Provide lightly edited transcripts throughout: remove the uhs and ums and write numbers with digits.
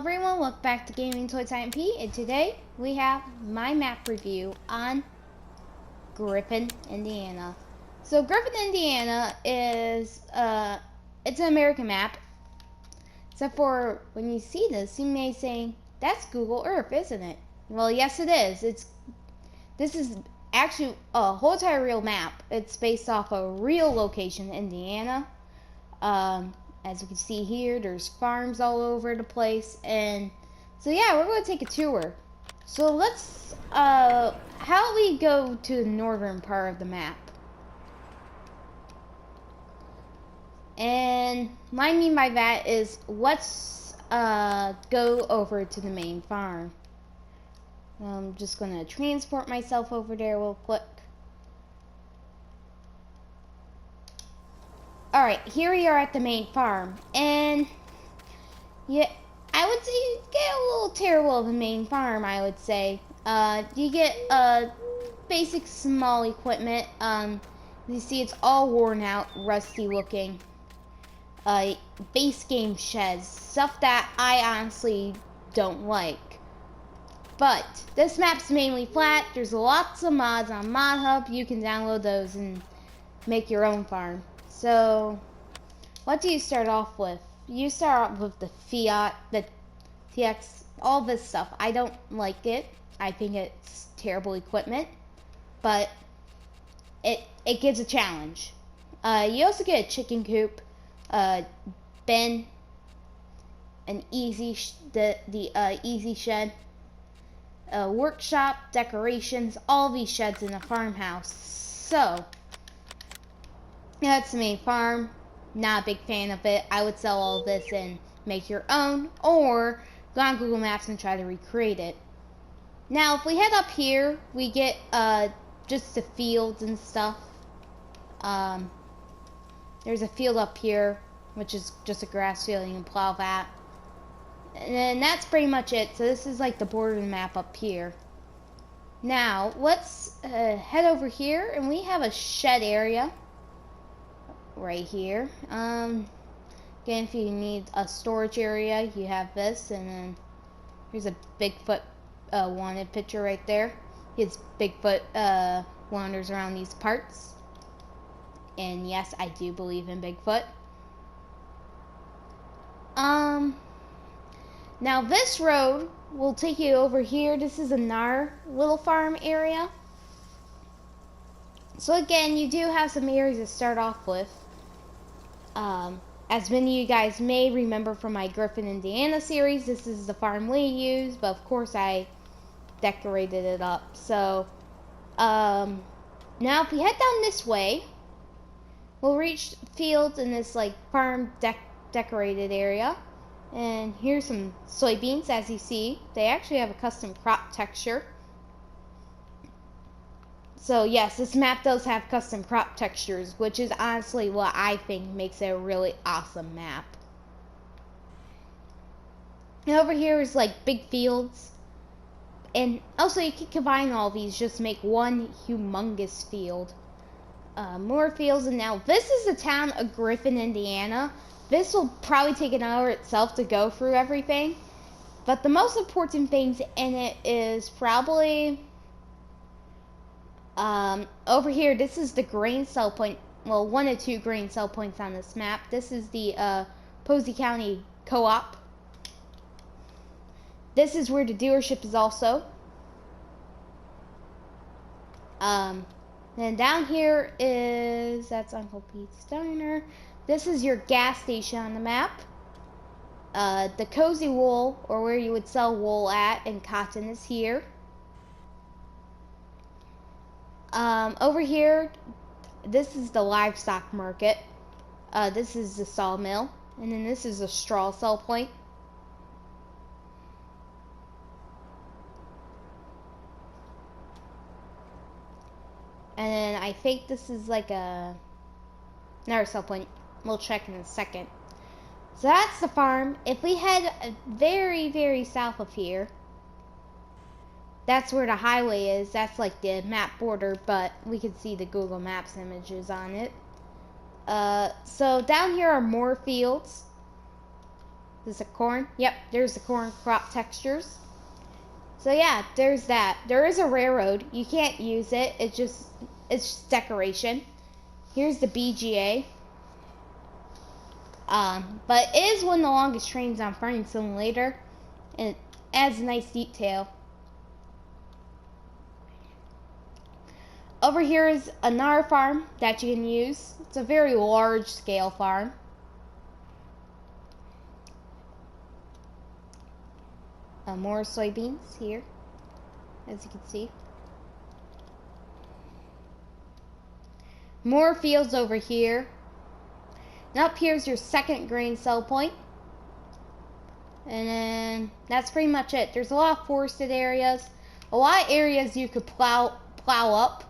everyone, welcome back to Gaming Toy Time P, and today we have my map review on Griffin, Indiana. So Griffin, Indiana is it's an American map, except for when you see this, you may say, that's Google Earth, isn't it? Well, yes it is. This is actually a whole entire real map. It's based off a real location, Indiana. As you can see here, there's farms all over the place, and so yeah, we're going to take a tour. So let's, how do we go to the northern part of the map? And what I mean by that is, let's go over to the main farm. I'm just going to transport myself over there real quick. Alright, here we are at the main farm, and yeah, I would say you get a little terrible of a main farm, I would say. You get basic small equipment. You see it's all worn out, rusty looking. Base game sheds, stuff that I honestly don't like. But this map's mainly flat. There's lots of mods on Mod Hub. You can download those and make your own farm. So, what do you start off with? You start off with the Fiat, the TX, all this stuff. I don't like it. I think it's terrible equipment, but it gives a challenge. You also get a chicken coop, bin, an easy easy shed, a workshop, decorations, all these sheds in a farmhouse. So yeah, that's the main farm. Not a big fan of it. I would sell all this and make your own, or go on Google Maps and try to recreate it. Now, if we head up here, we get just the fields and stuff. There's a field up here, which is just a grass field. You can plow that. And then that's pretty much it. So this is like the border map up here. Now, let's head over here, and we have a shed area right here. Again, if you need a storage area, you have this, and then here's a Bigfoot wanted picture right there. His Bigfoot wanders around these parts, and yes, I do believe in Bigfoot. Now this road will take you over here. This is another little farm area. So again, you do have some areas to start off with. As many of you guys may remember from my Griffin, Indiana series, this is the farm we use, but of course I decorated it up. So, now if we head down this way, we'll reach fields in this like farm decorated area. And here's some soybeans, as you see. They actually have a custom crop texture. So yes, this map does have custom crop textures, which is honestly what I think makes it a really awesome map. And over here is like big fields. And also you can combine all these, just make one humongous field. More fields, and now this is the town of Griffin, Indiana. This will probably take an hour itself to go through everything. But the most important things in it is probably over here. This is the grain sell point. Well, one of two grain sell points on this map. This is the Posey County Co-op. This is where the dealership is also. Then down here is, that's Uncle Pete's Diner. This is your gas station on the map. The Cozy Wool, or where you would sell wool at, and cotton is here. Over here, this is the livestock market. This is the sawmill, and then this is a straw sell point. And then I think this is like another sell point. We'll check in a second. So that's the farm. If we head very, very south of here, that's where the highway is. That's like the map border, but we can see the Google Maps images on it. So down here are more fields. Is it corn? Yep, there's the corn crop textures. So yeah, there's that. There is a railroad. You can't use it. It's just decoration. Here's the BGA. But it is one of the longest trains on Farming Simulator, and it adds a nice detail. Over here is another farm that you can use. It's a very large scale farm. More soybeans here, as you can see. More fields over here. And up here's your second grain sell point. And then that's pretty much it. There's a lot of forested areas. A lot of areas you could plow up.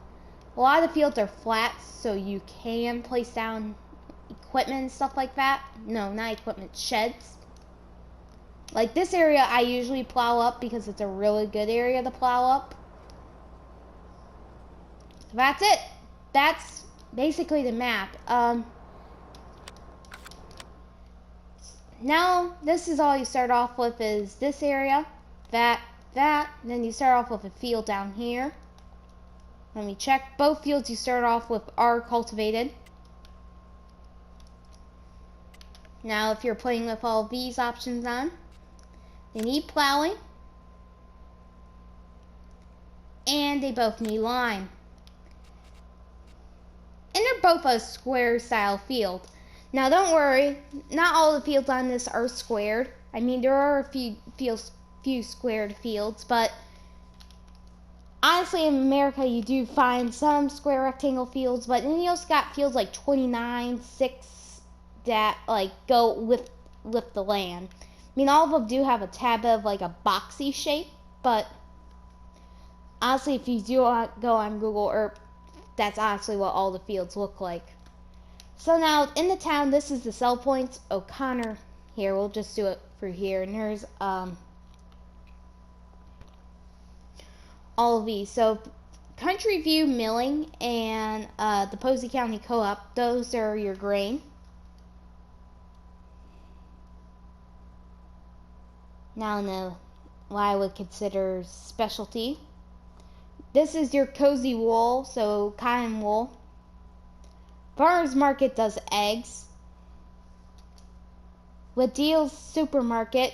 A lot of the fields are flat, so you can place down equipment and stuff like that. No, not equipment, sheds. Like this area I usually plow up because it's a really good area to plow up. That's it. That's basically the map. Now this is all you start off with is this area, that, then you start off with a field down here. Let me check. Both fields you start off with are cultivated. Now if you're playing with all these options on, they need plowing, and they both need lime. And they're both a square style field. Now don't worry, not all the fields on this are squared. I mean, there are a few squared fields, but honestly in America you do find some square rectangle fields, but then you also got fields like 29, 6 that like go with the land. I mean, all of them do have a tad bit of like a boxy shape, but honestly if you do go on Google Earth, that's honestly what all the fields look like. So now in the town, this is the sell points. O'Connor here, we'll just do it for here. And there's all of these. So Country View Milling and the Posey County Co-op, those are your grain. Now in the what I would consider specialty. This is your Cozy Wool, so cotton wool. Farmers Market does eggs. Ladille's Supermarket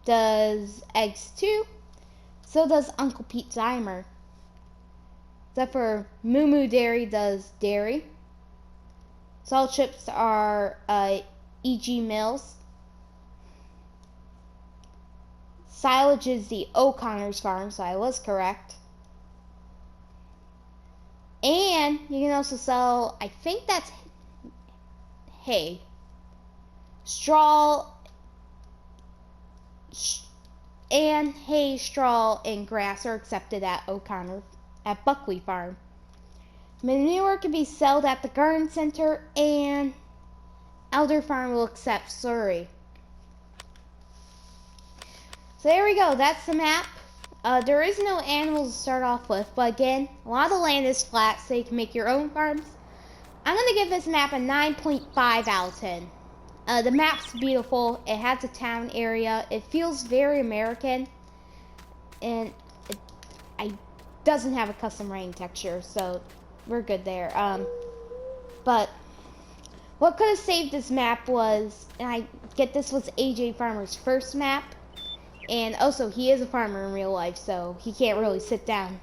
does eggs too. So does Uncle Pete Zymer. Except for Moo Moo Dairy does dairy. Salt chips are E.G. Mills. Silage is the O'Connor's farm, so I was correct. And you can also sell, I think that's hay. Straw, and hay, straw, and grass are accepted at O'Connor, at Buckley Farm. Manure can be sold at the garden center, and Elder Farm will accept slurry. So there we go, that's the map. There is no animals to start off with, but again, a lot of the land is flat, so you can make your own farms. I'm going to give this map a 9.5 out of 10. The map's beautiful. It has a town area. It feels very American, and it doesn't have a custom rain texture, so we're good there. But what could have saved this map was, and I get this was AJ Farmer's first map. And also, he is a farmer in real life, so he can't really sit down.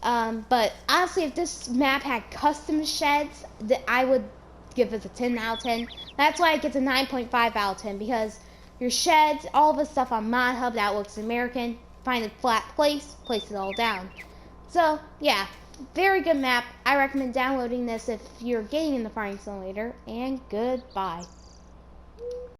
But honestly, if this map had custom sheds, I would give it a 10 out of 10. That's why it gets a 9.5 out of 10, because your sheds, all the stuff on Mod Hub that looks American, find a flat place it all down. So, yeah, very good map. I recommend downloading this if you're getting in the Farming Simulator, and goodbye.